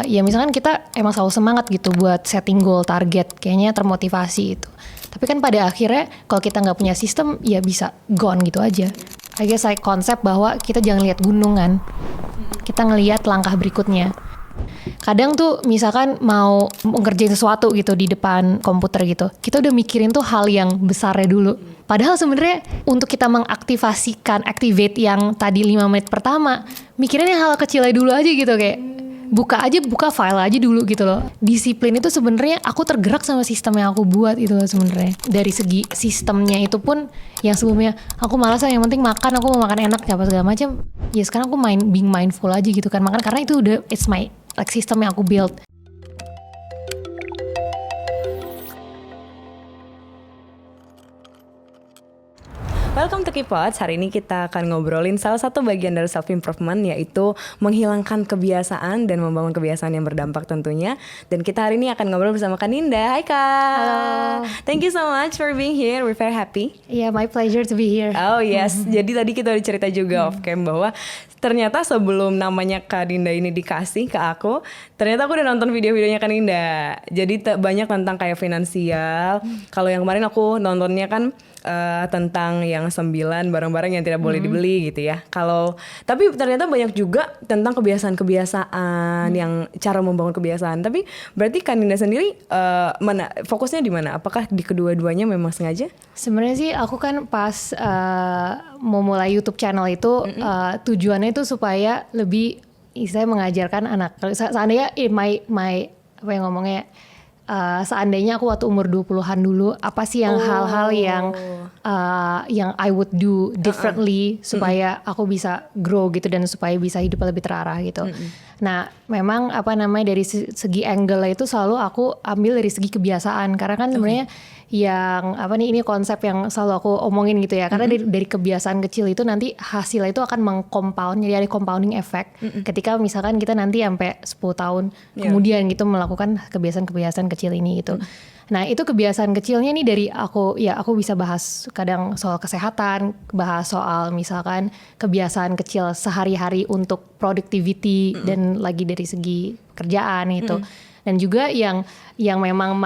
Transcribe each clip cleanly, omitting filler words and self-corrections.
ya misalkan kita emang selalu semangat gitu buat setting goal, target, kayaknya termotivasi itu. Tapi kan pada akhirnya kalau kita nggak punya sistem ya bisa gone gitu aja. I guess like konsep bahwa kita jangan lihat gunungan, kita ngelihat langkah berikutnya. Kadang tuh misalkan mau ngerjain sesuatu gitu di depan komputer gitu, kita udah mikirin tuh hal yang besarnya dulu. Padahal sebenarnya untuk kita mengaktifasikan activate yang tadi 5 menit pertama, mikirinnya hal kecilnya dulu aja gitu, kayak buka file aja dulu gitu loh. Disiplin itu sebenarnya aku tergerak sama sistem yang aku buat itu loh sebenarnya. Dari segi sistemnya itu pun yang sebelumnya aku malas, yang penting makan, aku mau makan enak apa segala macam. Ya sekarang aku being mindful aja gitu kan. Makan karena itu udah it's my like sistem yang aku build. Welcome to Kipots. Hari ini kita akan ngobrolin salah satu bagian dari self improvement, yaitu menghilangkan kebiasaan dan membangun kebiasaan yang berdampak tentunya. Dan kita hari ini akan ngobrol bersama Kak Ninda. Hai Kak. Halo. Thank you so much for being here. We're very happy. Yeah, my pleasure to be here. Oh yes. Jadi tadi kita udah cerita juga off cam bahwa ternyata sebelum namanya Kak Ninda ini dikasih ke aku, ternyata aku udah nonton video-videonya Kak Ninda. Jadi banyak tentang kayak finansial. Kalau yang kemarin aku nontonnya kan tentang yang 9 barang-barang yang tidak boleh dibeli gitu ya. Tapi ternyata banyak juga tentang kebiasaan-kebiasaan, yang cara membangun kebiasaan. Tapi berarti Kak Ninda sendiri fokusnya di mana? Apakah di kedua-duanya memang sengaja? Sebenarnya sih aku kan pas mau mulai YouTube channel itu tujuannya itu supaya lebih istilahnya mengajarkan anak. Seandainya apa yang ngomongnya, seandainya aku waktu umur 20-an dulu, apa sih yang hal-hal yang I would do differently supaya aku bisa grow gitu dan supaya bisa hidup lebih terarah gitu. Nah, memang dari segi angle itu selalu aku ambil dari segi kebiasaan, karena kan sebenarnya yang ini konsep yang selalu aku omongin gitu ya, karena dari kebiasaan kecil itu nanti hasilnya itu akan mengcompound, jadi ada compounding effect ketika misalkan kita nanti sampai 10 tahun kemudian gitu melakukan kebiasaan-kebiasaan kecil ini gitu. Nah, itu kebiasaan kecilnya nih dari aku bisa bahas kadang soal kesehatan, bahas soal misalkan kebiasaan kecil sehari-hari untuk productivity dan lagi dari segi kerjaan gitu. Dan juga yang memang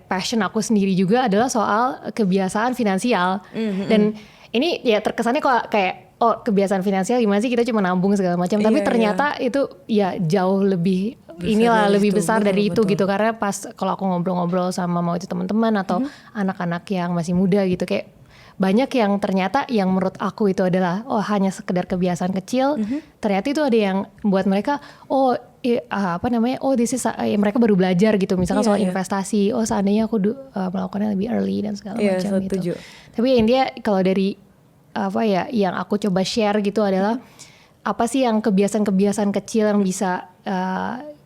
passion aku sendiri juga adalah soal kebiasaan finansial. Dan ini ya terkesannya kok kayak kebiasaan finansial gimana sih, kita cuma nabung segala macam, tapi ternyata itu ya jauh lebih lebih besar dari itu gitu. Karena pas kalau aku ngobrol-ngobrol sama mau itu teman-teman atau anak-anak yang masih muda gitu, kayak banyak yang ternyata yang menurut aku itu adalah hanya sekedar kebiasaan kecil, ternyata itu ada yang buat mereka this is mereka baru belajar gitu, misalkan soal investasi, seandainya aku melakukannya lebih early dan segala macam gitu. Tapi intinya kalau dari yang aku coba share gitu adalah apa sih yang kebiasaan-kebiasaan kecil yang bisa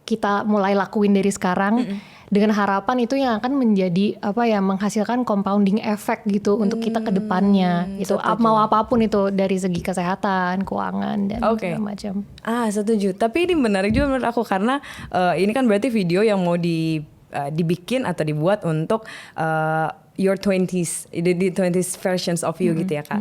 kita mulai lakuin dari sekarang, dengan harapan itu yang akan menjadi menghasilkan compounding effect gitu untuk kita ke depannya gitu. Mau apapun itu, dari segi kesehatan, keuangan dan segala macam. Setuju. Tapi ini menarik juga menurut aku, karena ini kan berarti video yang mau dibikin atau dibuat untuk your 20s, the 20s versions of you gitu ya Kak.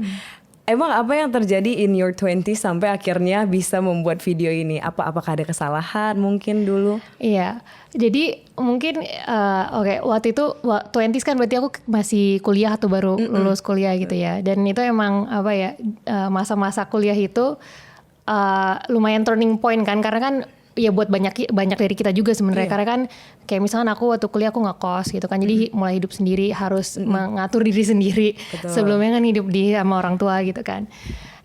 Emang apa yang terjadi in your 20s sampai akhirnya bisa membuat video ini? Apakah ada kesalahan mungkin dulu? Iya, jadi mungkin waktu itu 20s kan berarti aku masih kuliah atau baru lulus kuliah gitu ya. Dan itu emang masa-masa kuliah itu lumayan turning point kan, karena kan ya buat banyak dari kita juga sebenarnya. Karena kan kayak misalkan aku waktu kuliah aku ngekos gitu kan, jadi mulai hidup sendiri, harus mengatur diri sendiri. Betul. Sebelumnya kan hidup sama orang tua gitu kan.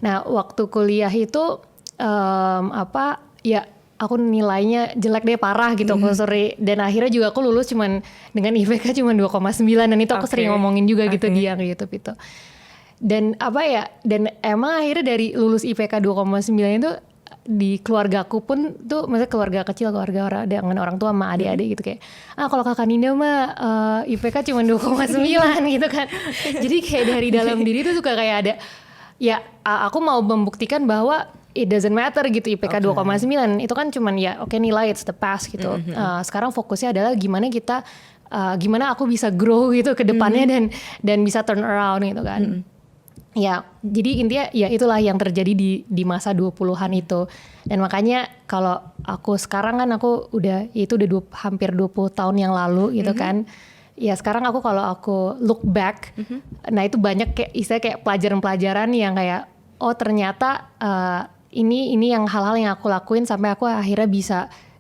Nah, waktu kuliah itu aku nilainya jelek deh, parah gitu, sorry. Dan akhirnya juga aku lulus cuman dengan IPK cuma 2,9, dan itu aku sering ngomongin juga gitu dia ke YouTube itu. Dan dan emang akhirnya dari lulus IPK 2,9 itu di keluargaku pun tuh, maksudnya keluarga kecil, keluarga dengan orang tua sama adik-adik gitu, kayak kalau Kakak Ninda mah IPK cuma 2,9 gitu kan. Jadi kayak dari dalam diri tuh suka kayak ada aku mau membuktikan bahwa it doesn't matter gitu, IPK 2,9 itu kan cuman nilai, it's the past gitu. Sekarang fokusnya adalah gimana aku bisa grow gitu ke depannya dan bisa turn around gitu kan. Ya, jadi intinya ya itulah yang terjadi di masa 20-an itu. Dan makanya kalau aku sekarang kan aku udah itu udah hampir 20 tahun yang lalu gitu kan. Ya sekarang kalau aku look back, nah itu banyak kayak istilah kayak pelajaran-pelajaran yang kayak oh ternyata ini yang hal-hal yang aku lakuin sampai aku akhirnya bisa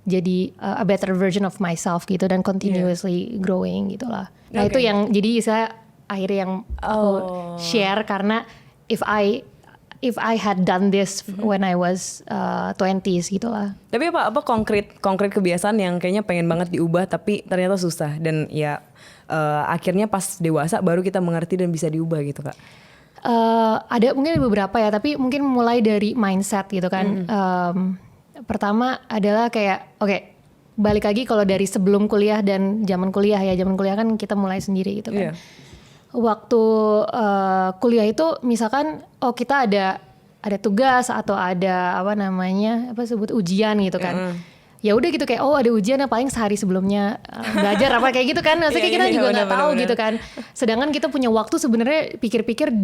jadi a better version of myself gitu dan continuously growing gitulah. Nah itu yang jadi istilah akhirnya yang aku share karena if I had done this when I was 20s gitulah. Tapi apa konkret kebiasaan yang kayaknya pengen banget diubah tapi ternyata susah dan ya akhirnya pas dewasa baru kita mengerti dan bisa diubah gitu Kak? Ada mungkin beberapa ya, tapi mungkin mulai dari mindset gitu kan. Pertama adalah kayak balik lagi kalau dari sebelum kuliah dan zaman kuliah kan kita mulai sendiri gitu kan. Waktu kuliah itu misalkan kita ada tugas atau ada ujian gitu kan. Ya udah gitu kayak ada ujian paling sehari sebelumnya belajar apa kayak gitu kan. Maksudnya kita juga nggak tahu gitu kan. Sedangkan kita punya waktu sebenarnya pikir-pikir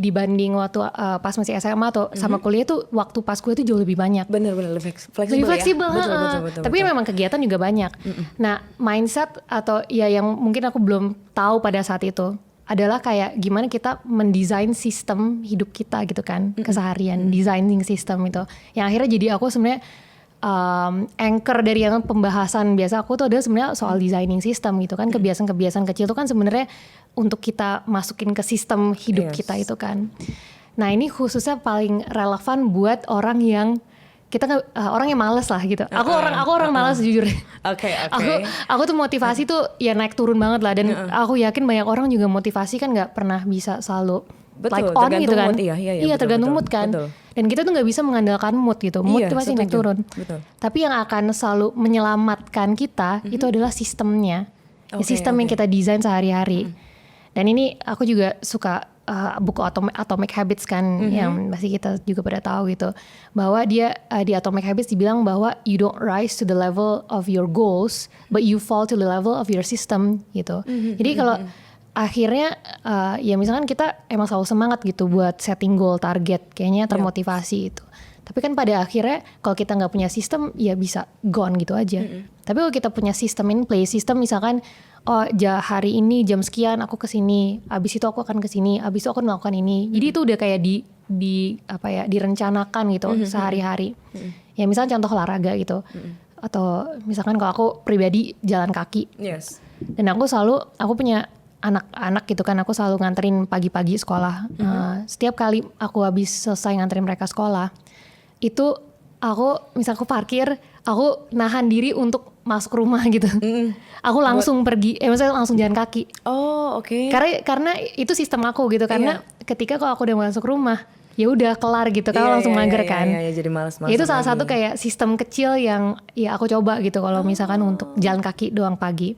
dibanding waktu pas masih SMA atau sama kuliah tuh waktu pas kuliah tuh jauh lebih banyak. Bener lebih fleksibel ya? Betul. Tapi memang kegiatan juga banyak. Nah mindset atau ya yang mungkin aku belum tahu pada saat itu adalah kayak gimana kita mendesain sistem hidup kita gitu kan, keseharian, designing system itu. Yang akhirnya jadi aku sebenarnya anchor dari yang pembahasan biasa aku tuh adalah sebenarnya soal designing system gitu kan. Kebiasaan-kebiasaan kecil itu kan sebenarnya untuk kita masukin ke sistem hidup kita itu kan. Nah ini khususnya paling relevan buat orang yang orang yang malas lah gitu. Aku orang malas jujur. Oke. Aku tuh motivasi tuh ya naik turun banget lah dan aku yakin banyak orang juga motivasi kan nggak pernah bisa selalu like on gitu kan. Iya tergantung mood kan. Betul. Dan kita tuh nggak bisa mengandalkan mood gitu. Mood tuh pasti naik turun. Betul. Tapi yang akan selalu menyelamatkan kita itu adalah sistemnya. Sistem yang kita desain sehari-hari. Dan ini aku juga suka buku Atomic Habits kan yang pasti kita juga pada tahu gitu, bahwa dia di Atomic Habits dibilang bahwa you don't rise to the level of your goals but you fall to the level of your system gitu. Jadi kalau akhirnya ya misalkan kita emang selalu semangat gitu buat setting goal target, kayaknya termotivasi itu. Tapi kan pada akhirnya kalau kita nggak punya sistem ya bisa gone gitu aja. Tapi kalau kita punya sistem in place, sistem misalkan hari ini jam sekian aku kesini, abis itu aku akan kesini, abis itu aku melakukan ini. Jadi itu udah kayak direncanakan gitu sehari-hari. Ya misalnya contoh olahraga gitu. Atau misalkan kalau aku pribadi jalan kaki. Dan aku punya anak-anak gitu kan, aku selalu nganterin pagi-pagi sekolah. Setiap kali aku habis selesai nganterin mereka sekolah, itu aku parkir, aku nahan diri untuk masuk rumah gitu. Aku langsung pergi, maksudnya langsung jalan kaki. Karena itu sistem aku gitu. Karena ketika kalau aku udah masuk rumah, ya udah kelar gitu, kalau langsung mager kan. Jadi malas. Itu salah satu kayak sistem kecil yang ya aku coba gitu kalau misalkan untuk jalan kaki doang pagi.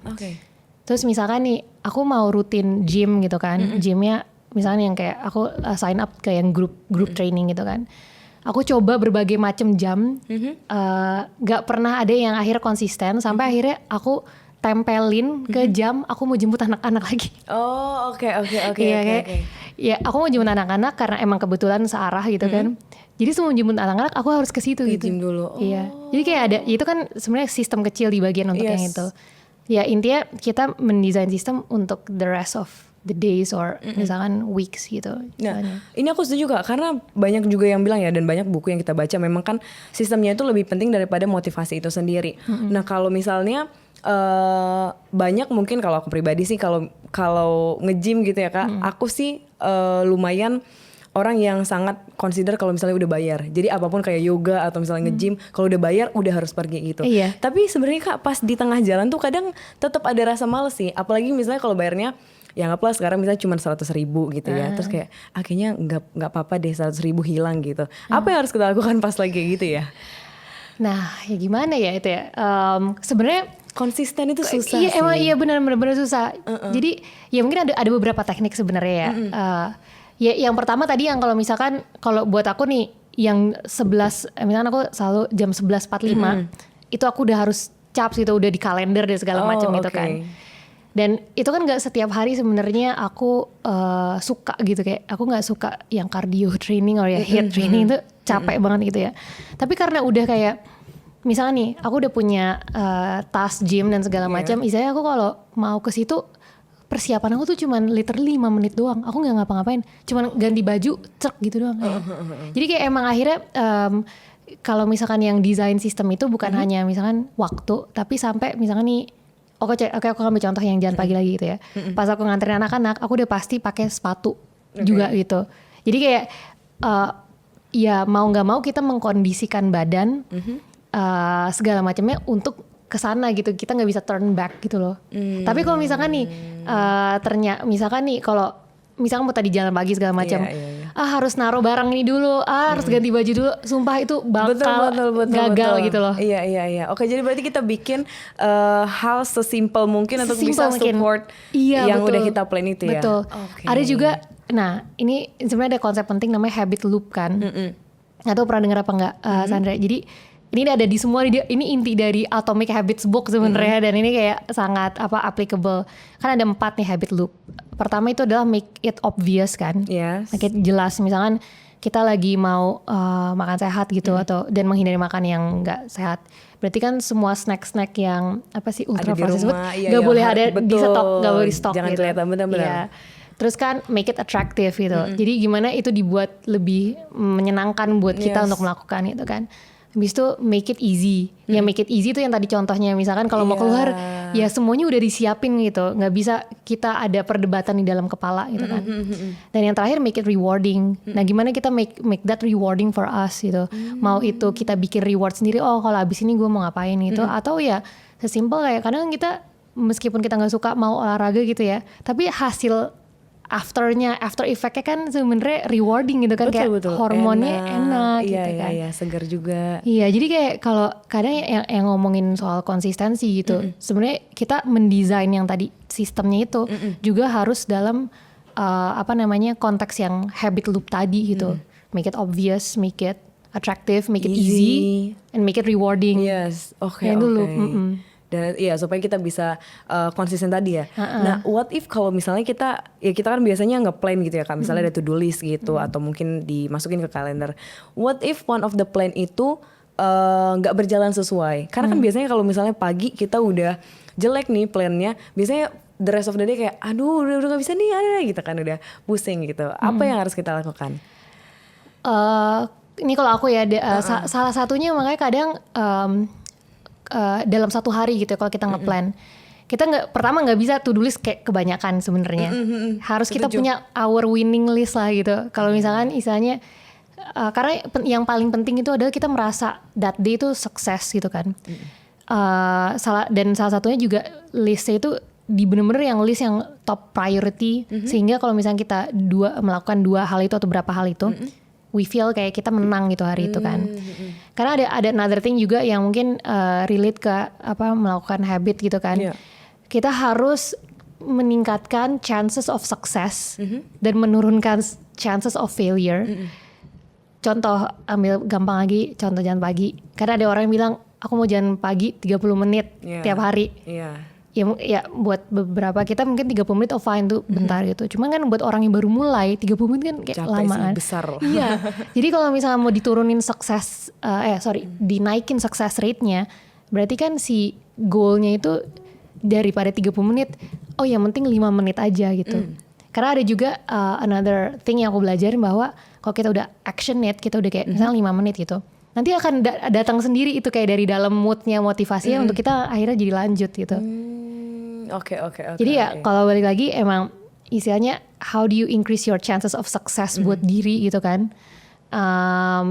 Terus misalkan nih, aku mau rutin gym gitu kan. Gymnya misalnya yang kayak aku sign up ke yang group training gitu kan. Aku coba berbagai macam jam, gak pernah ada yang akhirnya konsisten sampai akhirnya aku tempelin ke jam aku mau jemput anak-anak lagi. Oke. Ya aku mau jemput anak-anak karena emang kebetulan searah gitu kan. Jadi sebelum jemput anak-anak aku harus ke situ gitu. Gym dulu. Iya. Jadi kayak ada, itu kan sebenarnya sistem kecil di bagian untuk yang itu. Ya intinya kita mendesain sistem untuk the rest of the days or misalkan weeks gitu. Nah, ini aku setuju Kak, karena banyak juga yang bilang ya, dan banyak buku yang kita baca memang kan sistemnya itu lebih penting daripada motivasi itu sendiri. Nah kalau misalnya banyak mungkin kalau aku pribadi sih kalau nge-gym gitu ya Kak, aku sih lumayan orang yang sangat consider kalau misalnya udah bayar. Jadi apapun kayak yoga atau misalnya nge-gym, kalau udah bayar udah harus pergi gitu. Tapi sebenarnya Kak pas di tengah jalan tuh kadang tetap ada rasa males sih. Apalagi misalnya kalau bayarnya ya anggaplah sekarang misalnya cuma 100.000 gitu ya. Terus kayak akhirnya nggak apa-apa deh 100.000 hilang gitu. Apa yang harus kita lakukan pas lagi gitu ya? Nah ya gimana ya itu ya. Sebenarnya konsisten itu susah sih. Emang iya benar-benar susah. Jadi ya mungkin ada beberapa teknik sebenarnya ya. Ya yang pertama tadi yang kalau misalkan kalau buat aku nih yang 11 misalkan aku selalu jam 11.45 itu aku udah harus caps gitu, udah di kalender dan segala macam gitu kan. Dan itu kan nggak setiap hari sebenarnya aku suka gitu, kayak aku nggak suka yang cardio training or ya HIIT training itu capek banget gitu ya. Tapi karena udah kayak misalnya nih aku udah punya tas gym dan segala macam, istilahnya aku kalau mau ke situ persiapan aku tuh cuman literally 5 menit doang. Aku nggak ngapa-ngapain, cuman ganti baju, cek gitu doang. Jadi kayak emang akhirnya kalau misalkan yang desain sistem itu bukan hanya misalkan waktu, tapi sampai misalkan nih, oke aku ambil contoh yang jalan pagi lagi gitu ya. Pas aku nganterin anak-anak, aku udah pasti pakai sepatu juga gitu. Jadi kayak ya mau nggak mau kita mengkondisikan badan segala macamnya untuk kesana gitu. Kita nggak bisa turn back gitu loh. Tapi kalau misalkan nih ternyata misalkan nih kalau misalkan mau tadi jalan pagi segala macam, harus naruh barang ini dulu, harus ganti baju dulu, sumpah itu bakal gagal gitu loh. Iya. Oke, jadi berarti kita bikin hal sesimpel mungkin untuk bisa support yang udah kita plan itu ya. Betul. Okay. Ada juga, nah ini sebenarnya ada konsep penting namanya habit loop kan. Nggak tahu pernah dengar apa enggak, Sandra. Jadi ini ada di semua, ini inti dari Atomic Habits book sebenarnya, dan ini kayak sangat applicable. Kan ada 4 nih habit loop. Pertama itu adalah make it obvious kan, make it jelas. Misalkan kita lagi mau makan sehat gitu atau dan menghindari makan yang nggak sehat. Berarti kan semua snack-snack yang ultra processed food nggak boleh ada di stok, nggak boleh di stok. Jangan gitu. Kelihatan benar-benar. Terus kan make it attractive gitu. Jadi gimana itu dibuat lebih menyenangkan buat kita untuk melakukan itu kan. Habis itu make it easy. Yang make it easy itu yang tadi contohnya, misalkan kalau mau keluar ya semuanya udah disiapin gitu, nggak bisa kita ada perdebatan di dalam kepala gitu kan. Dan yang terakhir make it rewarding. Nah gimana kita make that rewarding for us gitu. Mau itu kita bikin reward sendiri, oh kalau abis ini gue mau ngapain gitu, atau ya sesimpel kayak kadang kita meskipun kita nggak suka mau olahraga gitu ya, tapi hasil after effect-nya kan sebenarnya rewarding gitu kan, kayak hormonnya enak gitu kan. Iya, segar juga. Iya, jadi kayak kalau kadang yang ngomongin soal konsistensi gitu, sebenarnya kita mendesain yang tadi sistemnya itu juga harus dalam konteks yang habit loop tadi gitu. Make it obvious, make it attractive, make it easy and make it rewarding. Yes, oke. Itu loop. Dan iya supaya kita bisa konsisten tadi ya. Nah, what if kalau misalnya kita kan biasanya nge-plan gitu ya kan, misalnya ada to-do list gitu atau mungkin dimasukin ke kalender. What if one of the plan itu nggak berjalan sesuai? Karena kan biasanya kalau misalnya pagi kita udah jelek nih plannya, biasanya the rest of the day kayak aduh udah nggak bisa nih, gitu kan, udah pusing gitu. Apa yang harus kita lakukan? Ini kalau aku ya salah satunya makanya kadang dalam satu hari gitu ya, kalau kita ngeplan, kita nggak bisa to-do list kayak kebanyakan sebenarnya. Harus kita punya our winning list lah gitu. Kalau misalkan istilahnya karena yang paling penting itu adalah kita merasa that day itu sukses gitu kan. Dan salah satunya juga listnya itu bener-bener yang list yang top priority, sehingga kalau misalnya kita melakukan 2 hal itu atau berapa hal itu, we feel kayak kita menang gitu hari itu kan. Karena ada another thing juga yang mungkin relate ke melakukan habit gitu kan. Kita harus meningkatkan chances of success dan menurunkan chances of failure. Contoh, ambil gampang lagi, contoh jalan pagi. Karena ada orang yang bilang aku mau jalan pagi 30 menit tiap hari. Ya buat beberapa kita mungkin 30 menit fine tuh bentar gitu. Cuman kan buat orang yang baru mulai 30 menit kan kayak lama kan. Besar loh. Iya. Jadi kalau misalnya mau diturunin dinaikin success rate-nya, berarti kan si goal-nya itu daripada 30 menit, yang penting 5 menit aja gitu. Karena ada juga another thing yang aku belajarin bahwa kalau kita udah actionate, kita udah kayak misalnya 5 menit gitu, nanti akan datang sendiri itu kayak dari dalam moodnya, motivasinya untuk kita akhirnya jadi lanjut gitu. Oke. Jadi ya kalau balik lagi emang istilahnya how do you increase your chances of success buat diri gitu kan,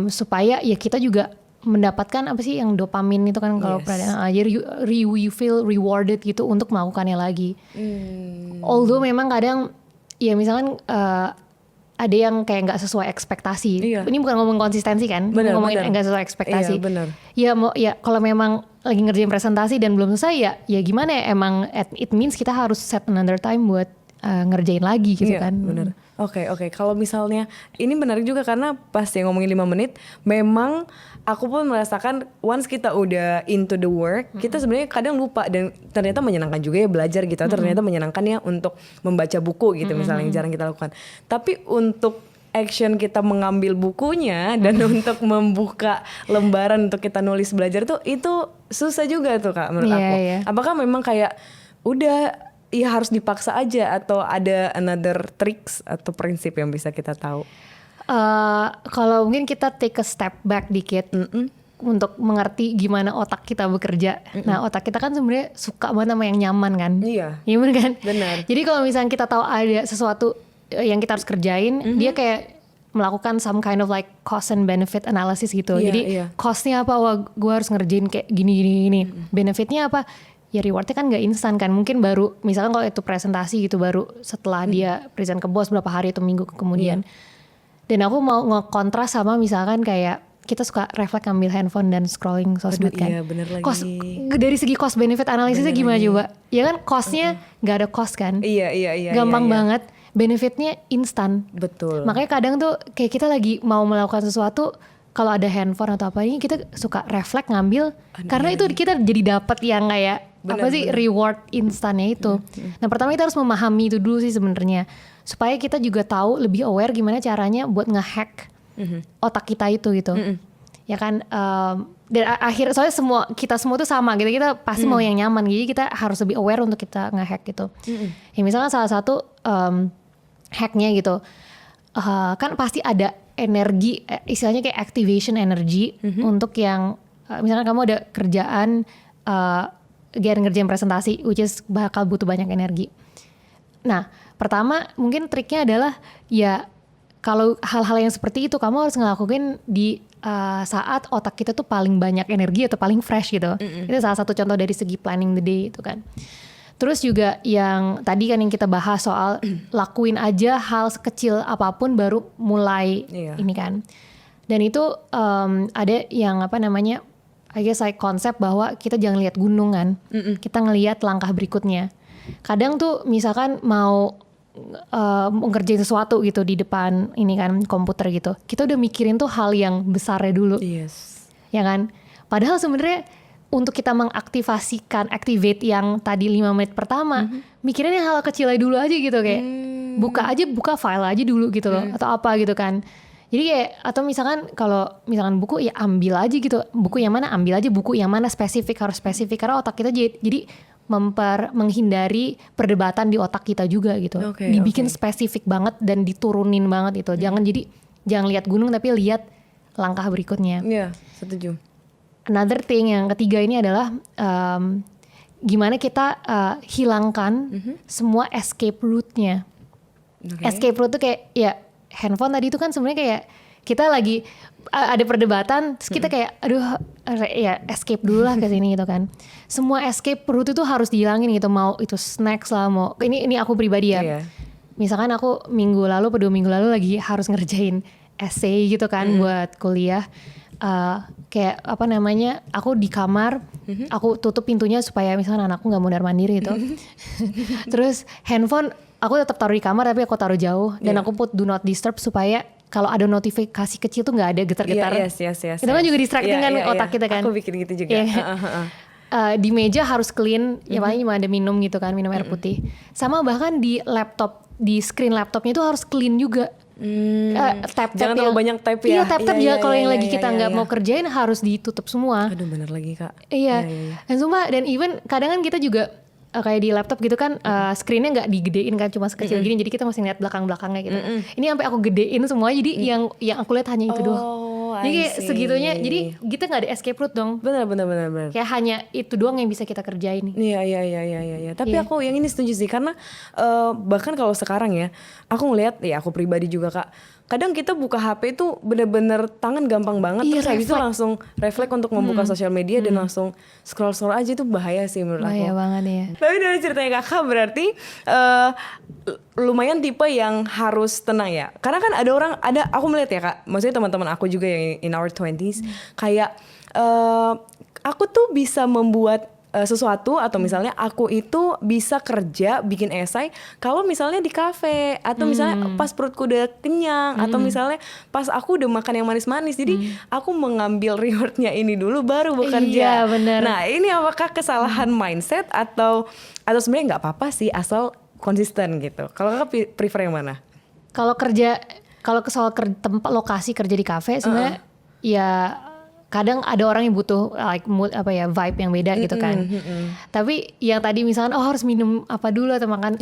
supaya ya kita juga mendapatkan yang dopamin itu kan, kalau jadi you feel rewarded gitu untuk melakukannya lagi. Although memang kadang ya misalkan ada yang kayak nggak sesuai ekspektasi. Ini bukan ngomong konsistensi kan, ngomongin nggak sesuai ekspektasi. Ya kalau memang lagi ngerjain presentasi dan belum selesai ya gimana ya, emang it means kita harus set another time buat ngerjain lagi gitu kan. Bener. Oke. Kalau misalnya ini menarik juga karena pas yang ngomongin 5 menit, memang aku pun merasakan once kita udah into the work, kita sebenarnya kadang lupa dan ternyata menyenangkan juga ya belajar gitu. Ternyata menyenangkan ya untuk membaca buku gitu misalnya yang jarang kita lakukan. Tapi untuk action kita mengambil bukunya dan untuk membuka lembaran untuk kita nulis belajar tuh itu susah juga tuh Kak menurut aku. Apakah memang kayak udah ya harus dipaksa aja atau ada another tricks atau prinsip yang bisa kita tahu? Kalau mungkin kita take a step back dikit untuk mengerti gimana otak kita bekerja. Nah otak kita kan sebenarnya suka banget sama yang nyaman kan. Iya bener kan. Benar. Jadi kalau misalnya kita tahu ada sesuatu yang kita harus kerjain, dia kayak melakukan some kind of like cost and benefit analysis gitu. Jadi costnya apa? Wah gue harus ngerjain kayak gini. Benefitnya apa? Ya rewardnya kan gak instan kan, mungkin baru misalkan kalau itu presentasi gitu baru setelah dia present ke bos berapa hari atau minggu kemudian. Dan aku mau nge-kontras sama misalkan kayak kita suka refleks ambil handphone dan scrolling sosmed kan. Iya bener lagi. Dari segi cost benefit analisisnya gimana coba? Ya kan costnya gak ada cost kan. Iya. Gampang banget, benefitnya instan. Betul. Makanya kadang tuh kayak kita lagi mau melakukan sesuatu, kalau ada handphone atau apa ini kita suka refleks ngambil karena itu kita jadi dapat yang kayak reward instannya itu. Nah pertama kita harus memahami itu dulu sih sebenarnya supaya kita juga tahu lebih aware gimana caranya buat ngehack otak kita itu gitu. Ya kan dan soalnya kita semua tuh sama gitu, kita pasti mau yang nyaman, jadi kita harus lebih aware untuk kita ngehack gitu. Ya misalnya salah satu hacknya gitu kan pasti ada energi, istilahnya kayak activation energy untuk yang misalkan kamu ada kerjaan ngerjain presentasi which is bakal butuh banyak energi. Nah pertama mungkin triknya adalah ya kalau hal-hal yang seperti itu kamu harus ngelakuin di saat otak kita tuh paling banyak energi atau paling fresh gitu. Itu salah satu contoh dari segi planning the day itu kan. Terus juga yang tadi kan yang kita bahas soal lakuin aja hal sekecil apapun baru mulai ini kan. Dan itu ada yang apa namanya, I guess like konsep bahwa kita jangan lihat gunung kan, kita ngelihat langkah berikutnya. Kadang tuh misalkan mau ngerjain sesuatu gitu di depan ini kan komputer gitu, kita udah mikirin tuh hal yang besarnya dulu, ya kan. Padahal sebenarnya untuk kita mengaktifasikan activate yang tadi 5 menit pertama, mikirin yang hal kecilnya dulu aja gitu kayak buka file aja dulu gitu loh atau apa gitu kan. Jadi kayak atau misalkan kalau misalkan buku ya ambil aja gitu, buku yang mana ambil aja, buku yang mana harus spesifik karena otak kita jadi menghindari perdebatan di otak kita juga gitu. Dibikin spesifik banget dan diturunin banget itu. Jangan lihat gunung tapi lihat langkah berikutnya. Iya, setuju. Another thing yang ketiga ini adalah gimana kita hilangkan semua escape route-nya. Escape route tuh kayak ya handphone tadi itu kan sebenarnya kayak kita lagi ada perdebatan terus kita kayak aduh ya escape dulu lah ke sini gitu kan. Semua escape route itu harus dihilangin gitu, mau itu snacks lah, mau ini aku pribadi ya. Misalkan aku 2 minggu lalu lagi harus ngerjain essay gitu kan buat kuliah. Kayak apa namanya, aku di kamar, aku tutup pintunya supaya misalkan anakku nggak mondar mandir gitu. Terus handphone aku tetap taruh di kamar tapi aku taruh jauh dan aku put do not disturb supaya kalau ada notifikasi kecil tuh nggak ada getar-getar. Itu kan juga distracting kan otak kita kan. Aku bikin gitu juga. Di meja harus clean, ya paling cuma ada minum gitu kan, minum air putih. Sama bahkan di laptop, di screen laptopnya itu harus clean juga. Tab-tab jangan terlalu banyak tab ya. Iya tab-tab juga kalau yang lagi kita nggak mau kerjain harus ditutup semua. Aduh bener lagi Kak. Iya. Dan sumpah, dan even kadang kan kita juga kayak di laptop gitu kan screennya nggak digedein kan, cuma sekecil gini, jadi kita masih ngeliat belakang-belakangnya gitu. Ini sampai aku gedein semua, jadi yang aku lihat hanya itu doang. Jadi kayak segitunya, jadi kita nggak ada escape route dong. Benar. Kayak hanya itu doang yang bisa kita kerjain. Iya. Tapi aku yang ini setuju sih, karena bahkan kalau sekarang ya, aku ngeliat ya aku pribadi juga Kak. Kadang kita buka HP itu bener-bener tangan gampang banget, terus habis itu langsung refleks untuk membuka sosial media dan langsung scroll aja, itu bahaya sih menurut aku. Bahaya banget ya. Tapi dari ceritanya Kakak berarti lumayan tipe yang harus tenang ya. Karena kan aku melihat ya Kak, maksudnya teman-teman aku juga yang in our 20s, kayak aku tuh bisa membuat sesuatu atau misalnya aku itu bisa kerja bikin esai kalau misalnya di kafe atau misalnya pas perutku udah kenyang atau misalnya pas aku udah makan yang manis-manis. Jadi aku mengambil rewardnya ini dulu baru bekerja. Iya, bener. Nah ini apakah kesalahan mindset atau sebenarnya nggak apa-apa sih asal konsisten gitu. Kalau kakak prefer yang mana? Kalau soal tempat lokasi kerja di kafe sebenarnya ya kadang ada orang yang butuh like mood vibe yang beda gitu kan. Tapi yang tadi misalkan harus minum apa dulu atau makan.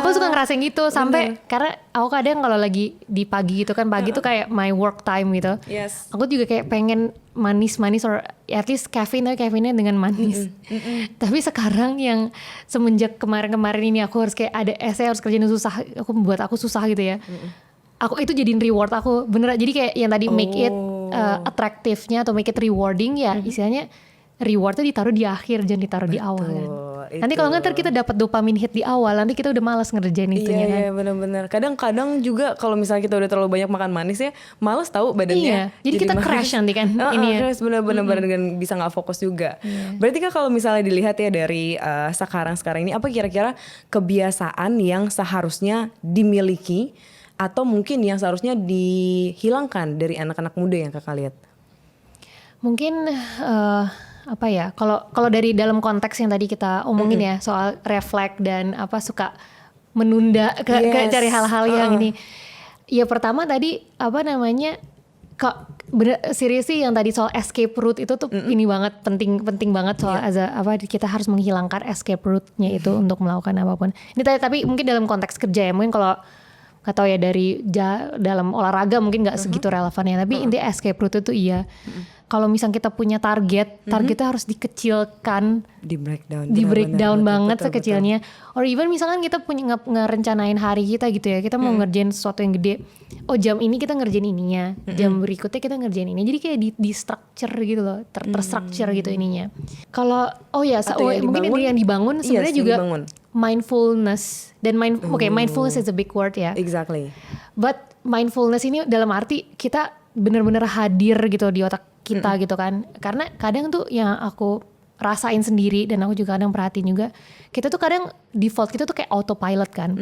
Aku suka ngerasain gitu sampai karena aku kadang kalau lagi di pagi gitu kan, pagi tuh kayak my work time gitu. Yes. Aku juga kayak pengen manis-manis or at least caffeine dengan manis. Tapi sekarang yang semenjak kemarin-kemarin ini aku harus kayak ada essay harus kerjain susah, buat aku susah gitu ya. Aku itu jadiin reward aku beneran. Jadi kayak yang tadi make it atraktifnya atau make it rewarding ya, istilahnya rewardnya ditaruh di akhir, jangan ditaruh di awal kan. Nanti kalau nggak ntar kita dapat dopamin hit di awal, nanti kita udah malas ngerjain itunya kan. Iya benar-benar. Kadang-kadang juga kalau misalnya kita udah terlalu banyak makan manis ya, malas tahu badannya. Iya. Jadi kita manis. Crash nanti kan. Crash benar-benar dan bisa nggak fokus juga. Berarti kan kalau misalnya dilihat ya dari sekarang ini, apa kira-kira kebiasaan yang seharusnya dimiliki atau mungkin yang seharusnya dihilangkan dari anak-anak muda yang kakak lihat? Mungkin kalau dari dalam konteks yang tadi kita omongin ya soal refleks dan suka menunda ke cari hal-hal yang ini. Ya pertama tadi serius sih yang tadi soal escape route itu tuh ini banget penting banget soal kita harus menghilangkan escape route-nya itu untuk melakukan apapun. Ini tapi mungkin dalam konteks kerja ya, mungkin kalau nggak tahu ya dari dalam olahraga mungkin nggak segitu relevannya, tapi intinya escape route itu iya. Kalau misalnya kita punya targetnya harus dikecilkan, di breakdown banget sekecilnya. Or even misalkan kita punya ngerencanain hari kita gitu ya, kita mau ngerjain sesuatu yang gede. Oh jam ini kita ngerjain ininya, jam berikutnya kita ngerjain ini. Jadi kayak di structure gitu loh, terstructure gitu ininya. Kalau mungkin yang dibangun sebenarnya juga mindfulness dan mindfulness is a big word ya. Exactly. But mindfulness ini dalam arti kita benar-benar hadir gitu di otak kita gitu kan. Karena kadang tuh yang aku rasain sendiri dan aku juga kadang perhatiin juga, kita tuh kadang default kita tuh kayak autopilot kan.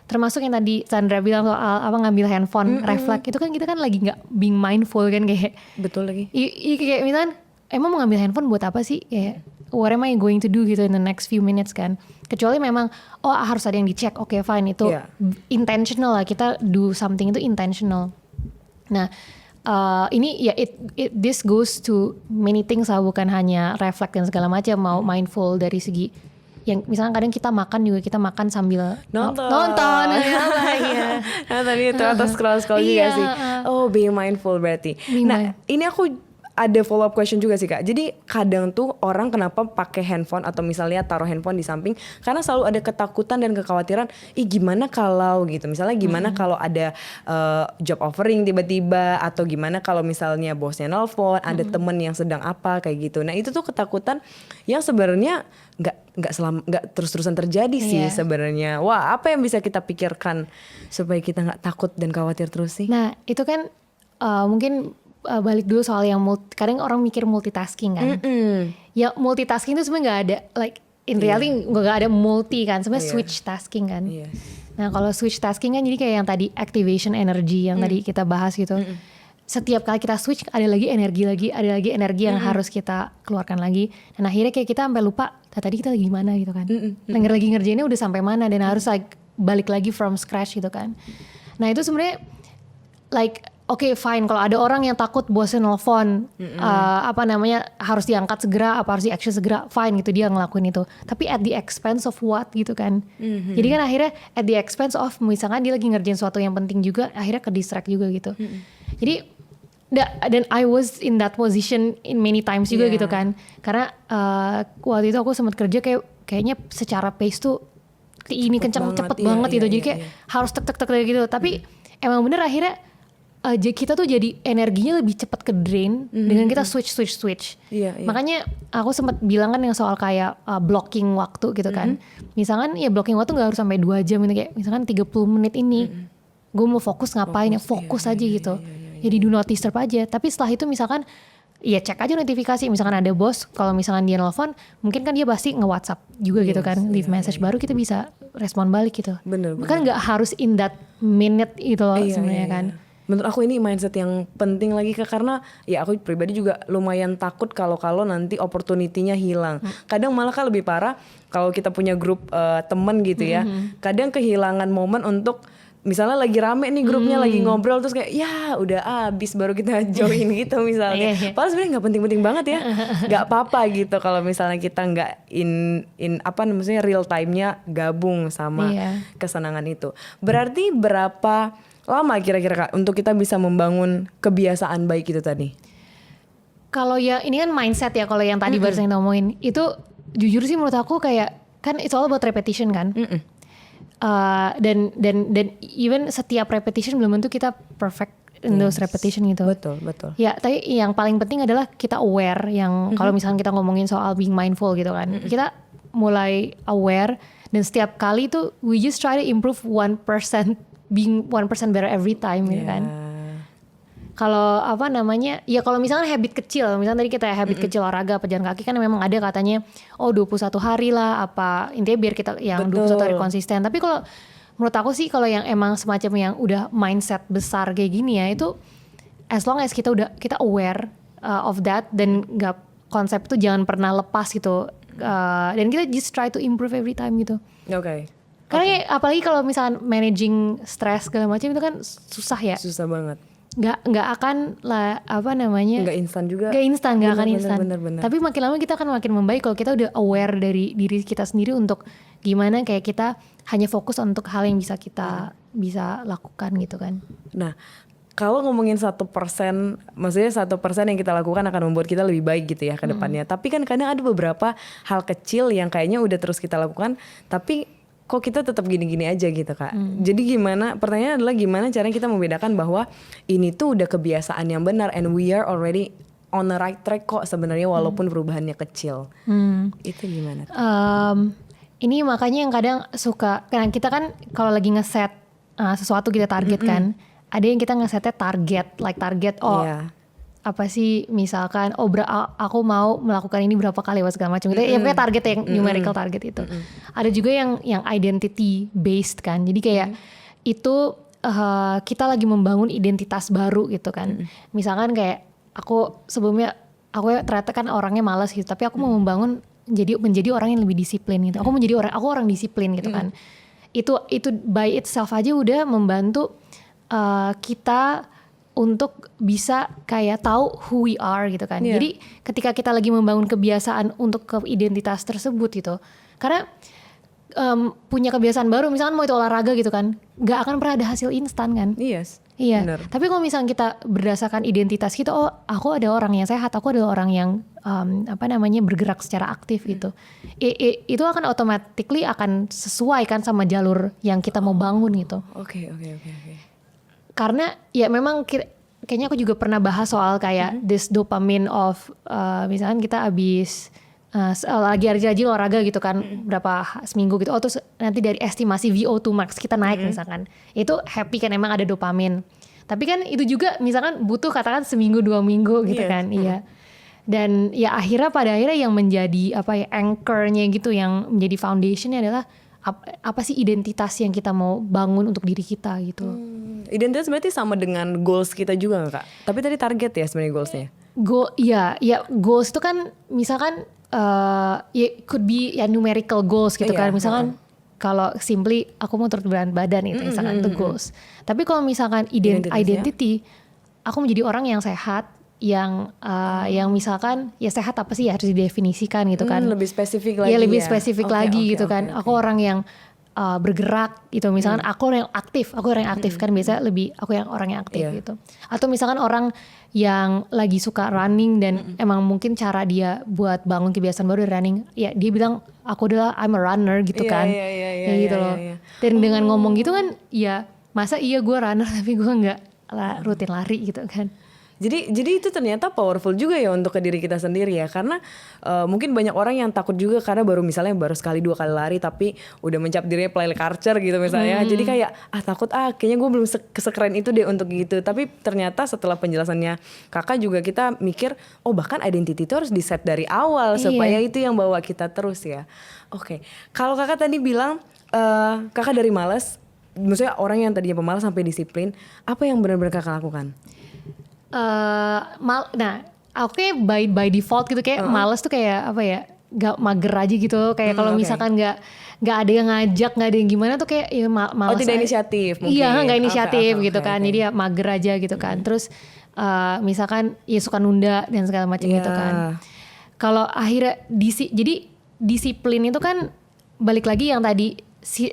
Termasuk yang tadi Sandra bilang soal ngambil handphone refleks itu kan kita kan lagi nggak being mindful kan kayak. Betul lagi. Kayak misalkan emang mau ngambil handphone buat apa sih kayak what am I going to do gitu in the next few minutes kan. Kecuali memang harus ada yang dicek, oke, fine itu intentional lah, kita do something itu intentional. Nah ini ya this goes to many things lah, bukan hanya refleks dan segala macam, mau mindful dari segi yang misalnya kadang kita makan juga kita makan sambil nonton ya. Nah tadi itu atau scroll juga sih. Being mindful berarti. Ini aku ada follow up question juga sih Kak. Jadi kadang tuh orang kenapa pakai handphone atau misalnya taruh handphone di samping, karena selalu ada ketakutan dan kekhawatiran, gimana kalau gitu. Misalnya gimana kalau ada job offering tiba-tiba, atau gimana kalau misalnya bosnya nelpon, ada temen yang sedang apa kayak gitu. Nah itu tuh ketakutan yang sebenarnya nggak terus-terusan terjadi sih sebenarnya. Wah, apa yang bisa kita pikirkan supaya kita nggak takut dan khawatir terus sih? Nah itu kan mungkin balik dulu soal yang kadang orang mikir multitasking kan. Ya multitasking itu sebenarnya nggak ada in reality nggak ada multi kan, sebenarnya switch tasking kan. Nah kalau switch tasking kan jadi kayak yang tadi activation energy yang tadi kita bahas gitu. Setiap kali kita switch ada lagi energi yang harus kita keluarkan lagi, dan akhirnya kayak kita sampai lupa tadi kita lagi mana gitu kan. Lagi ngerjainnya udah sampai mana dan harus balik lagi from scratch gitu kan. Nah itu sebenarnya Oke, fine. Kalau ada orang yang takut bosnya nelfon, harus diangkat segera, harus di action segera, fine gitu dia ngelakuin itu. Tapi at the expense of what gitu kan? Jadi kan akhirnya at the expense of misalkan dia lagi ngerjain sesuatu yang penting juga, akhirnya ke distract juga gitu. Jadi dan I was in that position in many times juga gitu kan. Karena waktu itu aku sempat kerja kayaknya secara pace tuh ini kenceng cepet banget gitu. Jadi kayak harus tek gitu. Tapi emang bener akhirnya kita tuh jadi energinya lebih cepat ke drain dengan kita switch. Makanya aku sempat bilang kan yang soal kayak blocking waktu gitu kan. Misalkan ya blocking waktu gak harus sampai 2 jam gitu, kayak misalkan 30 menit ini gue mau fokus ngapain, fokus aja gitu. Jadi do not disturb aja. Tapi setelah itu misalkan ya cek aja notifikasi. Misalkan ada bos, kalau misalkan dia nelfon, mungkin kan dia pasti nge-WhatsApp juga gitu kan, leave message, baru kita bisa respon balik gitu. Bener. Kan nggak harus in that minute gitu loh sebenarnya kan. Menurut aku ini mindset yang penting lagi Kak, karena ya aku pribadi juga lumayan takut kalau nanti opportunity-nya hilang. Kadang malah kan lebih parah kalau kita punya grup temen gitu ya. Kadang kehilangan momen untuk misalnya lagi rame nih grupnya, lagi ngobrol, terus kayak ya udah abis baru kita join gitu misalnya. Padahal sebenarnya nggak penting-penting banget ya, nggak apa-apa gitu kalau misalnya kita nggak in apa namanya real time-nya gabung sama kesenangan itu. Berarti berapa lama kira-kira Kak untuk kita bisa membangun kebiasaan baik itu tadi? Kalau ya ini kan mindset ya, kalau yang tadi barusan kita ngomongin itu jujur sih menurut aku kayak kan it's all about repetition kan. Dan even setiap repetition belum tentu kita perfect in those repetition gitu. Betul. Ya, tapi yang paling penting adalah kita aware. Yang kalau misalnya kita ngomongin soal being mindful gitu kan, kita mulai aware dan setiap kali tuh we just try to improve 1%, being 1% better every time gitu kan. Kalau apa namanya, ya kalau misalnya habit kecil, misalnya tadi kita habit kecil olahraga, pejalan kaki kan memang ada katanya 21 hari lah apa, intinya biar kita yang 21 hari konsisten. Tapi kalau menurut aku sih kalau yang emang semacam yang udah mindset besar kayak gini ya, itu as long as kita aware of that dan nggak, konsep itu jangan pernah lepas gitu, dan kita just try to improve every time gitu. Karena apalagi kalau misalnya managing stress segala macam itu kan susah ya. Susah banget. Nggak akan lah apa namanya, nggak instan juga, nggak akan instan. Bener. Tapi makin lama kita akan makin membaik kalau kita udah aware dari diri kita sendiri untuk gimana kayak kita hanya fokus untuk hal yang bisa kita bisa lakukan gitu kan. Nah kalau ngomongin 1%, maksudnya 1% yang kita lakukan akan membuat kita lebih baik gitu ya ke depannya. Tapi kan kadang ada beberapa hal kecil yang kayaknya udah terus kita lakukan tapi kok kita tetap gini-gini aja gitu Kak. Jadi pertanyaannya adalah gimana caranya kita membedakan bahwa ini tuh udah kebiasaan yang benar and we are already on the right track kok sebenarnya walaupun perubahannya kecil. Itu gimana? Ini makanya yang kadang suka, karena kita kan kalau lagi ngeset sesuatu kita target kan, ada yang kita ngesetnya target apa sih misalkan aku mau melakukan ini berapa kali segala macam gitu ya, pokoknya target yang numerical target itu. Ada juga yang identity based kan, jadi kayak itu kita lagi membangun identitas baru gitu kan. Misalkan kayak aku sebelumnya aku ternyata kan orangnya malas gitu, tapi aku mau membangun menjadi orang yang lebih disiplin gitu. Aku orang disiplin gitu kan. Itu by itself aja udah membantu kita untuk bisa kayak tahu who we are gitu kan. Jadi ketika kita lagi membangun kebiasaan untuk ke identitas tersebut gitu, karena punya kebiasaan baru, misalkan mau itu olahraga gitu kan, nggak akan pernah ada hasil instan kan. Iya. Bener. Tapi kalau misalnya kita berdasarkan identitas kita, aku ada orang yang sehat, aku adalah orang yang bergerak secara aktif gitu. Itu akan automatically akan sesuai kan sama jalur yang kita mau bangun gitu. Oke. Karena ya memang kayaknya aku juga pernah bahas soal kayak this dopamine of misalkan kita habis lagi rajin olahraga gitu kan, berapa seminggu gitu, terus nanti dari estimasi VO2 max kita naik misalkan, itu happy kan, emang ada dopamin. Tapi kan itu juga misalkan butuh katakan seminggu 2 minggu gitu kan. Dan ya pada akhirnya yang menjadi anchor-nya gitu, yang menjadi foundation-nya adalah apa sih identitas yang kita mau bangun untuk diri kita gitu. Identitas berarti sama dengan goals kita juga gak Kak? Tapi tadi target ya sebenarnya goalsnya. Goals itu kan misalkan could be numerical goals gitu kan. Misalkan kalau simply aku mau turun berat badan itu misalkan itu goals. Tapi kalau misalkan identity, aku menjadi orang yang sehat, yang misalkan ya sehat apa sih ya harus didefinisikan gitu kan. Lebih spesifik lagi. Ya lebih spesifik lagi gitu kan. Aku orang yang bergerak gitu, misalkan aku orang yang aktif, kan biasa lebih aku yang orang yang aktif gitu. Atau misalkan orang yang lagi suka running dan emang mungkin cara dia buat bangun kebiasaan baru running, ya dia bilang aku adalah I'm a runner gitu kan. Ya gitu loh. Dan dengan ngomong gitu kan, ya masa iya gue runner tapi gue nggak rutin lari gitu kan. Jadi itu ternyata powerful juga ya untuk ke diri kita sendiri ya, karena mungkin banyak orang yang takut juga karena baru sekali 2 kali lari tapi udah mencap dirinya Playle Karcher gitu misalnya. Jadi kayak takut kayaknya gue belum sekeren itu deh untuk gitu. Tapi ternyata setelah penjelasannya kakak juga kita mikir bahkan identity itu harus di set dari awal supaya itu yang bawa kita terus ya. Oke. Kalau kakak tadi bilang kakak dari malas, maksudnya orang yang tadinya pemalas sampai disiplin, apa yang benar-benar kakak lakukan? Nah, aku kayak by default gitu kayak males tuh kayak apa ya, gak mager aja gitu. Kayak kalau misalkan gak ada yang ngajak, gak ada yang gimana tuh kayak ya males. Tidak inisiatif mungkin. Iya, gak inisiatif gitu kan. Jadi ya mager aja gitu kan. Terus misalkan ya suka nunda dan segala macam gitu kan. Kalau akhirnya jadi disiplin itu kan balik lagi yang tadi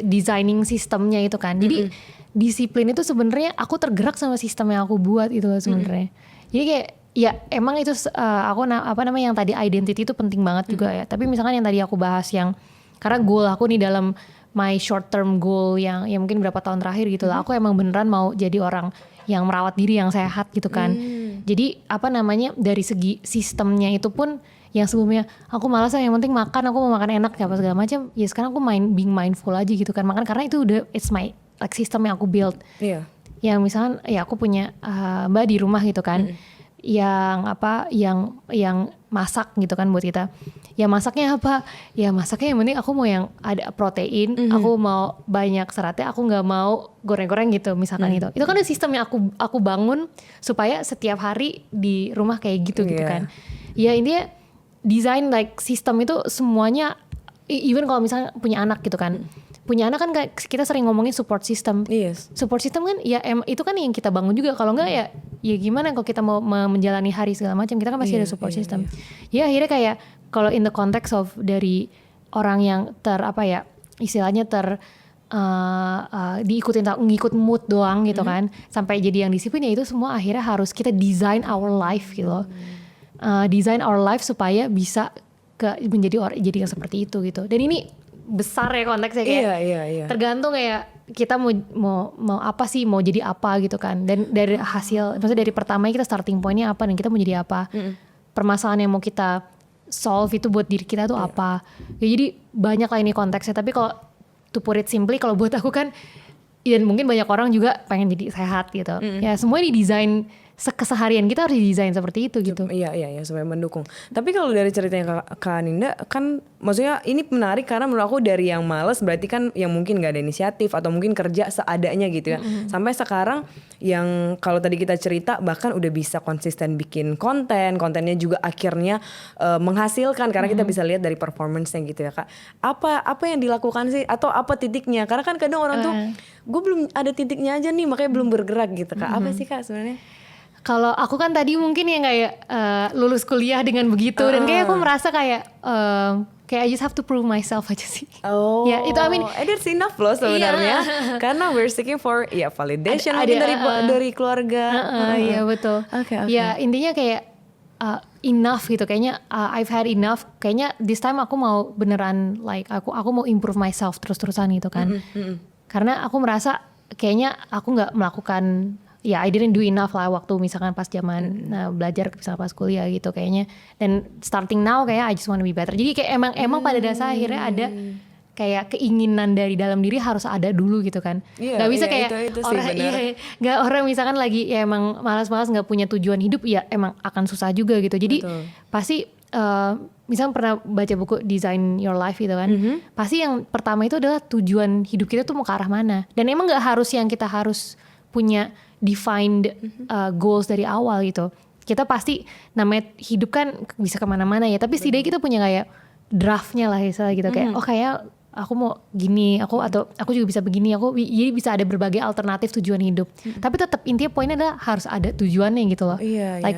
designing sistemnya itu kan. Jadi disiplin itu sebenarnya aku tergerak sama sistem yang aku buat itu sebenarnya. Jadi kayak ya emang itu aku yang tadi identity itu penting banget juga ya. Tapi misalkan yang tadi aku bahas yang karena goal aku nih dalam my short term goal yang mungkin berapa tahun terakhir gitu lah. Aku emang beneran mau jadi orang yang merawat diri yang sehat gitu kan. Jadi dari segi sistemnya itu pun yang sebelumnya aku malas yang penting makan, aku mau makan enak apa segala macam. Ya sekarang aku being mindful aja gitu kan. Makan karena itu udah it's my like system yang aku build. Yang misalkan ya aku punya mbak di rumah gitu kan. Yang masak gitu kan buat kita. Ya masaknya apa? Ya masaknya yang penting aku mau yang ada protein, aku mau banyak seratnya, aku nggak mau goreng-goreng gitu misalkan itu. Itu kan ada sistem yang aku bangun supaya setiap hari di rumah kayak gitu gitu kan. Ya intinya desain like sistem itu semuanya, even kalau misalnya punya anak gitu kan. Punya anak kan kita sering ngomongin support system. Support system kan ya itu kan yang kita bangun juga. Kalau enggak ya gimana kalau kita mau menjalani hari segala macam, kita kan pasti ada support system. Ya akhirnya kayak kalau in the context of dari orang yang istilahnya ngikut mood doang gitu kan, sampai jadi yang disiplin, ya itu semua akhirnya harus kita design our life gitu loh. Design our life supaya bisa jadi yang seperti itu gitu. Dan ini besar ya konteksnya kayak tergantung kayak kita mau apa sih, mau jadi apa gitu kan. Dan dari hasil, maksudnya dari pertamanya kita starting pointnya apa dan kita mau jadi apa, permasalahan yang mau kita solve itu buat diri kita tuh apa ya. Jadi banyak lah ini konteksnya. Tapi kalau to put it simply, kalau buat aku kan, dan mungkin banyak orang juga pengen jadi sehat gitu. Ya semua didesain, keseharian kita harus didesain seperti itu gitu. Iya supaya mendukung. Tapi kalau dari ceritanya Kak Ninda kan, maksudnya ini menarik karena menurut aku dari yang malas berarti kan yang mungkin gak ada inisiatif atau mungkin kerja seadanya gitu ya. Sampai sekarang yang kalau tadi kita cerita bahkan udah bisa konsisten bikin kontennya juga akhirnya menghasilkan karena kita bisa lihat dari performance-nya gitu ya Kak. Apa yang dilakukan sih atau apa titiknya? Karena kan kadang orang tuh gue belum ada titiknya aja nih makanya belum bergerak gitu Kak. Apa sih Kak sebenarnya? Kalau aku kan tadi mungkin yang kayak lulus kuliah dengan begitu dan kayak aku merasa kayak I just have to prove myself aja sih. Ya itu that's enough loh sebenarnya. Karena we're seeking for validation dari keluarga. Iya betul. Okay. Ya intinya kayak enough gitu. Kayaknya I've had enough. Kayaknya this time aku mau beneran like aku mau improve myself terus-terusan gitu kan. Karena aku merasa kayaknya aku nggak melakukan, I didn't do enough lah waktu misalkan pas zaman belajar, misalkan pas kuliah gitu kayaknya. Dan starting now kayak I just want to be better. Jadi kayak emang pada dasar akhirnya ada kayak keinginan dari dalam diri harus ada dulu gitu kan. Gak bisa kayak itu orang misalkan lagi ya emang malas-malas gak punya tujuan hidup, ya emang akan susah juga gitu. Jadi pasti misalnya pernah baca buku Design Your Life gitu kan, pasti yang pertama itu adalah tujuan hidup kita tuh mau ke arah mana. Dan emang gak harus yang kita harus punya defined goals dari awal gitu. Kita pasti namanya hidup kan bisa kemana-mana ya. Tapi setidaknya kita punya kayak draftnya lah istilah gitu. Kayak kayak aku mau gini, atau aku juga bisa begini. Jadi bisa ada berbagai alternatif tujuan hidup. Tapi tetap intinya poinnya adalah harus ada tujuannya gitu loh.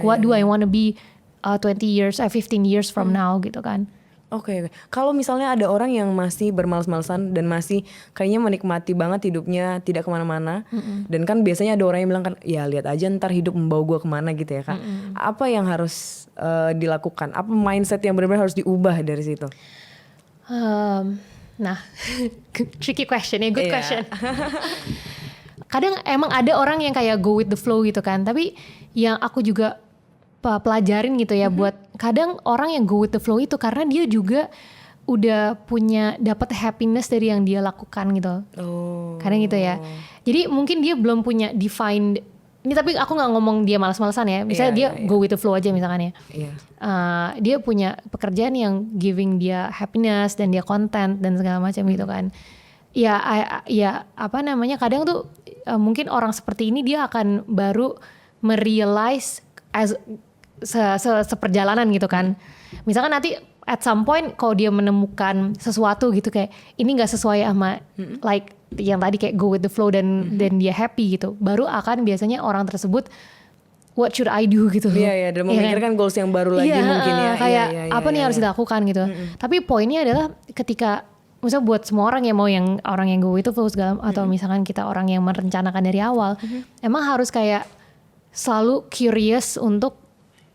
What do I want to be 20 years, 15 years from now gitu kan. Oke. Kalau misalnya ada orang yang masih bermalas-malasan dan masih kayaknya menikmati banget hidupnya, tidak kemana-mana, dan kan biasanya ada orang yang bilang kan, ya lihat aja ntar hidup membawa gue kemana gitu ya Kak. Apa yang harus dilakukan? Apa mindset yang benar-benar harus diubah dari situ? Nah, tricky question ya, good question. kadang emang ada orang yang kayak go with the flow gitu kan, tapi yang aku juga pelajarin gitu ya, buat kadang orang yang go with the flow itu karena dia juga udah punya dapat happiness dari yang dia lakukan gitu. Kadang gitu ya. Jadi mungkin dia belum punya defined ini, tapi aku nggak ngomong dia malas-malasan ya. Misalnya dia go with the flow aja misalkan ya. Dia punya pekerjaan yang giving dia happiness dan dia content dan segala macam gitu kan. Ya apa namanya, kadang tuh mungkin orang seperti ini dia akan baru merealize as seperjalanan gitu kan. Misalkan nanti at some point kalau dia menemukan sesuatu gitu kayak ini nggak sesuai sama like yang tadi kayak go with the flow dan dia happy gitu, baru akan biasanya orang tersebut what should I do gitu. Iya, dan memikirkan goals yang baru lagi mungkin ya. Kayak apa nih harus dilakukan gitu. Tapi poinnya adalah ketika misalnya buat semua orang yang mau yang orang yang go itu flow segala atau misalkan kita orang yang merencanakan dari awal, emang harus kayak selalu curious untuk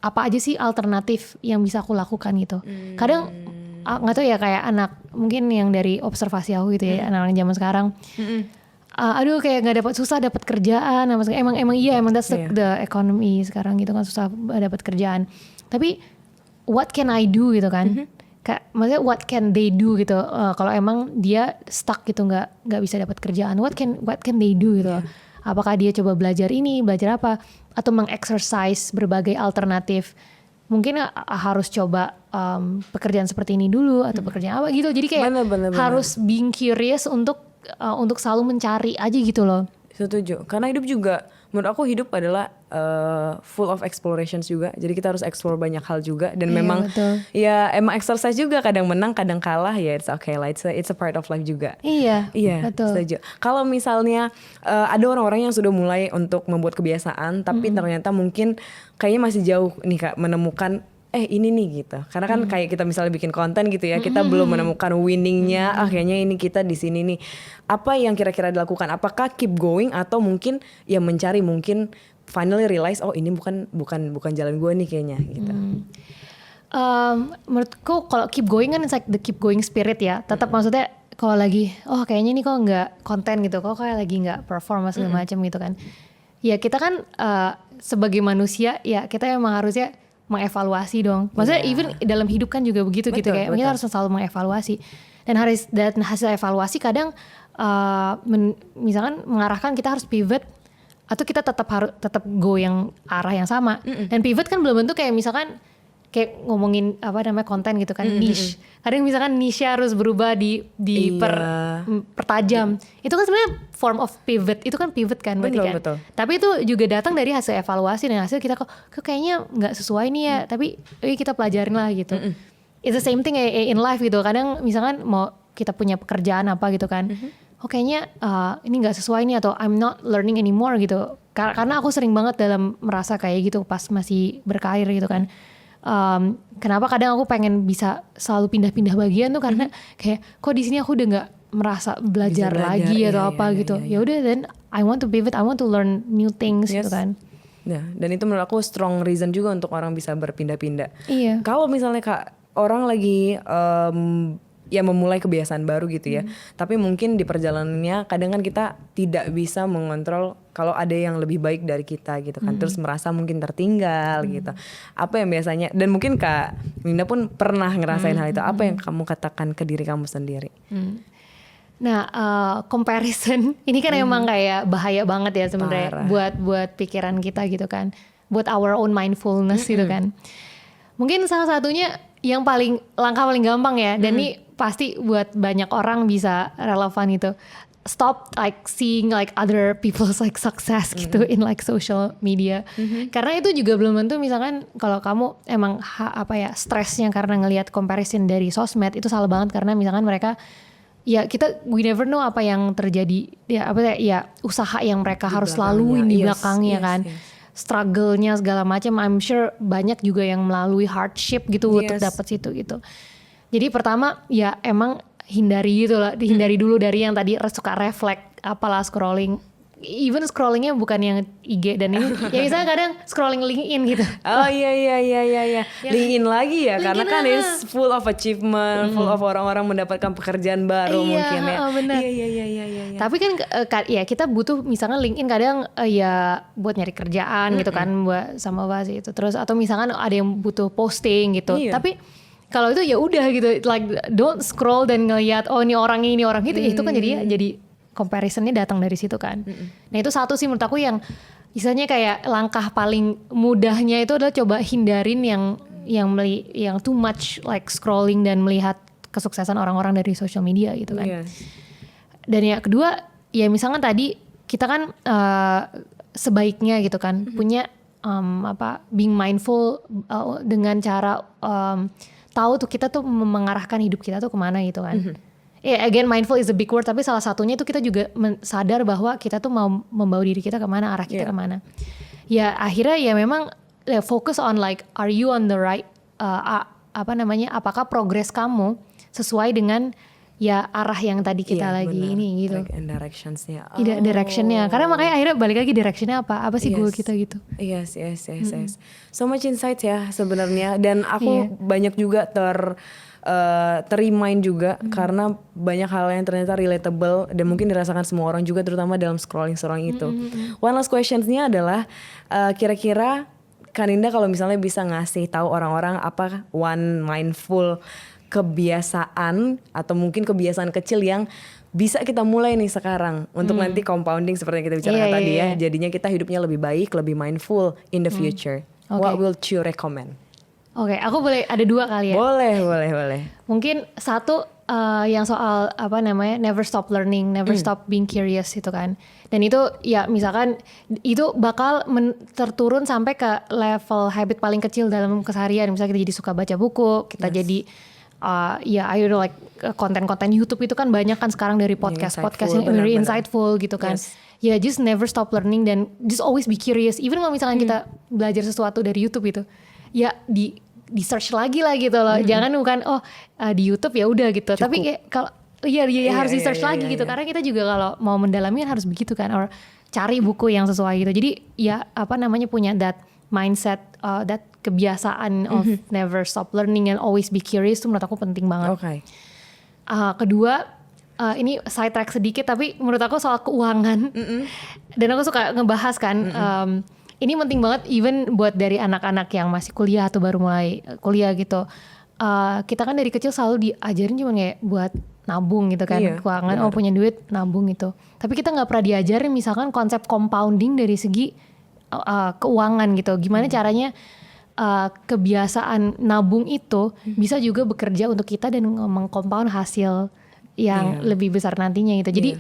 apa aja sih alternatif yang bisa aku lakukan gitu. Kadang nggak tahu ya, kayak anak mungkin yang dari observasi aku gitu ya, anak-anak zaman sekarang. Aduh kayak nggak dapat kerjaan, emang that's the economy sekarang gitu kan, susah dapat kerjaan. Tapi what can I do gitu kan? Kayak maksudnya what can they do gitu, kalau emang dia stuck gitu nggak bisa dapat kerjaan, what can they do gitu. Apakah dia coba belajar ini, belajar apa, atau mengexercise berbagai alternatif. Mungkin harus coba pekerjaan seperti ini dulu atau pekerjaan apa gitu. Jadi kayak bener. harus being curious untuk selalu mencari aja gitu loh. Setuju, karena hidup juga menurut aku hidup adalah full of explorations juga. Jadi kita harus explore banyak hal juga, dan memang betul. Ya emang exercise juga, kadang menang kadang kalah ya, it's okay lah, it's a part of life juga. Iya betul. Setuju. Kalau misalnya ada orang-orang yang sudah mulai untuk membuat kebiasaan tapi ternyata mungkin kayaknya masih jauh nih Kak menemukan ini nih gitu. Karena kan kayak kita misalnya bikin konten gitu ya, kita belum menemukan winningnya. Kayaknya ini kita di sini nih. Apa yang kira-kira dilakukan? Apakah keep going atau mungkin ya mencari, mungkin finally realize ini bukan jalan gue nih kayaknya gitu. Menurutku kalau keep going kan it's like the keep going spirit ya. Tetap maksudnya kalau lagi kayaknya nih kok nggak konten gitu, kok kayak lagi nggak perform segala macam gitu kan. Ya kita kan sebagai manusia ya kita emang harusnya mengevaluasi dong. Maksudnya even dalam hidup kan juga begitu gitu, kayak kita harus selalu mengevaluasi. Dan hasil evaluasi kadang misalkan mengarahkan kita harus pivot atau kita tetap go yang arah yang sama. Dan pivot kan belum tentu kayak misalkan kayak ngomongin konten gitu kan, niche. Kadang misalkan niche harus berubah pertajam. Itu kan sebenarnya form of pivot. Itu kan pivot kan berarti kan. Betul. Tapi itu juga datang dari hasil evaluasi, dan hasil kita kok kayaknya nggak sesuai nih ya. Tapi kita pelajarin lah gitu. It's the same thing in life gitu. Kadang misalkan mau kita punya pekerjaan apa gitu kan. Kayaknya ini nggak sesuai nih, atau I'm not learning anymore gitu. Karena aku sering banget dalam merasa kayak gitu pas masih berkarir gitu kan. Kenapa kadang aku pengen bisa selalu pindah-pindah bagian tuh karena kayak kok di sini aku udah nggak merasa belajar lagi atau apa gitu. Ya udah, then I want to pivot, I want to learn new things gitu kan. Ya, dan itu menurut aku strong reason juga untuk orang bisa berpindah-pindah. Iya. Kalau misalnya Kak orang lagi memulai kebiasaan baru gitu ya, tapi mungkin di perjalanannya kadang kan kita tidak bisa mengontrol kalau ada yang lebih baik dari kita gitu kan, terus merasa mungkin tertinggal gitu. Apa yang biasanya, dan mungkin Kak Linda pun pernah ngerasain hal itu, apa yang kamu katakan ke diri kamu sendiri? Nah, comparison ini kan emang kayak bahaya banget ya sebenarnya buat pikiran kita gitu kan, buat our own mindfulness gitu kan. Mungkin salah satunya yang langkah paling gampang ya, dan ini pasti buat banyak orang bisa relevan gitu. Stop like seeing like other people's like success gitu in like social media. Karena itu juga belum tentu, misalkan kalau kamu emang stresnya karena ngelihat comparison dari sosmed, itu salah banget. Karena misalkan mereka we never know apa yang terjadi usaha yang mereka harus laluin di belakangnya kan. Struggle-nya segala macam, I'm sure banyak juga yang melalui hardship gitu untuk dapat situ gitu. Jadi pertama emang hindari dulu dari yang tadi suka reflect apalah scrolling even scrollingnya bukan yang IG dan ini ya misalnya kadang scrolling LinkedIn gitu. Oh iya. LinkedIn lagi ya, karena kan it's full of achievement, full of orang-orang mendapatkan pekerjaan baru mungkin ya. Bener. Iya. Tapi kan ya kita butuh misalnya LinkedIn kadang ya buat nyari kerjaan gitu kan, buat sama bahas itu. Terus atau misalkan ada yang butuh posting gitu. Iya. Tapi kalau itu ya udah gitu, like don't scroll dan ngeliat oh ini orang gitu, itu kan jadi comparisonnya datang dari situ kan. Nah itu satu sih menurut aku yang istilahnya kayak langkah paling mudahnya itu adalah coba hindarin yang too much like scrolling dan melihat kesuksesan orang-orang dari social media gitu kan. Dan yang kedua ya misalkan tadi kita kan sebaiknya gitu kan punya being mindful dengan cara tahu tuh kita tuh mengarahkan hidup kita tuh kemana gitu kan. Again mindful is a big word, tapi salah satunya itu kita juga sadar bahwa kita tuh mau membawa diri kita kemana, arah kita kemana. Ya akhirnya ya memang focus on like are you on the right apakah progres kamu sesuai dengan ya arah yang tadi kita lagi bener. Ini gitu. Track and directionsnya. Directionnya, karena makanya akhirnya balik lagi directionnya apa sih goal kita gitu. Yes. So much insight ya sebenarnya, dan aku banyak juga ter-remind juga karena banyak hal yang ternyata relatable dan mungkin dirasakan semua orang juga, terutama dalam scrolling itu. One last questions-nya adalah kira-kira Kaninda kalau misalnya bisa ngasih tahu orang-orang apa one mindful kebiasaan atau mungkin kebiasaan kecil yang bisa kita mulai nih sekarang untuk nanti compounding seperti yang kita bicarakan tadi ya. Jadinya kita hidupnya lebih baik, lebih mindful in the future. What will you recommend? Oke, aku boleh ada 2 kali ya. Boleh. Mungkin satu yang soal never stop learning, never stop being curious itu kan. Dan itu ya misalkan itu bakal terturun sampai ke level habit paling kecil dalam keseharian. Misalnya kita jadi suka baca buku, kita jadi I don't know like konten-konten YouTube itu kan banyak kan sekarang dari podcast yang very insightful gitu kan. Ya just never stop learning dan just always be curious. Even kalau misalkan kita belajar sesuatu dari YouTube itu, ya di search lagi lah gitu loh. Jangan bukan di YouTube ya udah gitu. Cukup. Tapi kayak kalau harus di search lagi gitu. Karena kita juga kalau mau mendalami harus begitu kan. Or cari buku yang sesuai gitu. Jadi ya punya that mindset, that kebiasaan of never stop learning and always be curious itu menurut aku penting banget. Kedua, ini side track sedikit tapi menurut aku soal keuangan. Dan aku suka ngebahas kan. Ini penting banget even buat dari anak-anak yang masih kuliah atau baru mulai kuliah gitu. Kita kan dari kecil selalu diajarin cuma kayak buat nabung gitu kan. Keuangan, punya duit nabung gitu. Tapi kita gak pernah diajarin misalkan konsep compounding dari segi keuangan gitu. Gimana caranya kebiasaan nabung itu bisa juga bekerja untuk kita dan mengcompound hasil yang lebih besar nantinya gitu. Jadi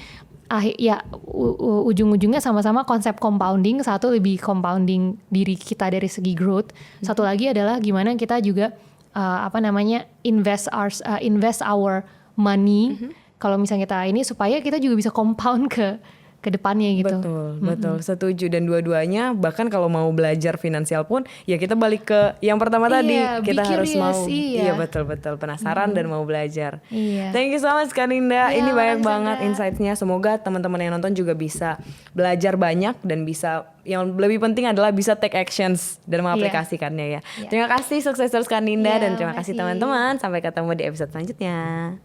ujung-ujungnya sama-sama konsep compounding. Satu lebih compounding diri kita dari segi growth. Satu lagi adalah gimana kita juga invest our money. Kalau misalnya kita ini supaya kita juga bisa compound ke depannya gitu. Betul, setuju. Dan dua-duanya bahkan kalau mau belajar finansial pun ya kita balik ke yang pertama tadi, kita harus mau betul penasaran dan mau belajar. Thank you so much Kaninda. Ini banyak banget insights-nya. Semoga teman-teman yang nonton juga bisa belajar banyak dan bisa, yang lebih penting adalah bisa take actions dan mengaplikasikannya ya. Terima kasih, sukses terus Kaninda dan terima kasih teman-teman. Sampai ketemu di episode selanjutnya.